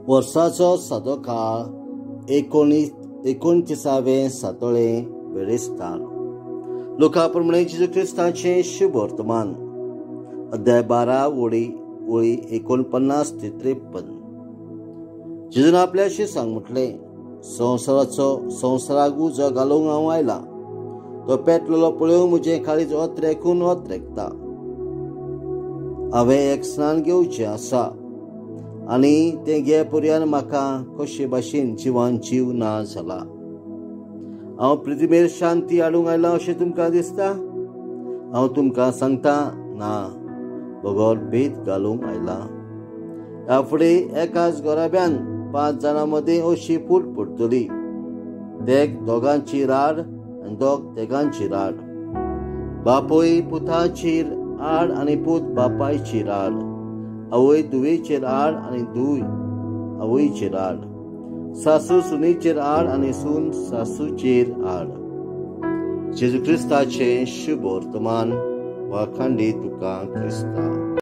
वर्साचो सादो काळ 29वें सातोळें वेळेस्तार. लोकाप्रमाणे जेजू क्रिस्ताचें शुभ वर्तमान. अध्याय 12 वळी 49 ते 53. जेजून आपल्या शिष्यांक म्हटलें, संवसाराक उजो घालूंक हांव आयला. तो पेटलेलो पळोवन म्हजें काळीज ओत्रेकून ओत्रेकता. हांवें एक स्नान घेवचें आसा आनी तें घे पर्यंत म्हाका कशे भाशेन जिवान जीव ना जाला. हांव पृथ्वीर शांती हाडूंक आयला अशें तुमकां दिसता? हांव तुमकां सांगता, ना, भोगोत भेद घालूंक आयला. ह्या फुडें एकाच घराब्यान 5 जाणां मदीं अशी फूट पडटली. देग दोगांची राड आनी दोग तेगांची राड. बापूय पुताचेर आड आनी पूत बापायची राड. आवय धुवेचेर आड आनी धूय आवयचेर आड. सासू सुनीचेर आड आनी सून सासूचेर आड. जेजू क्रिस्ताचें शुभ वर्तमान. वाखांडी तुका क्रिस्ता.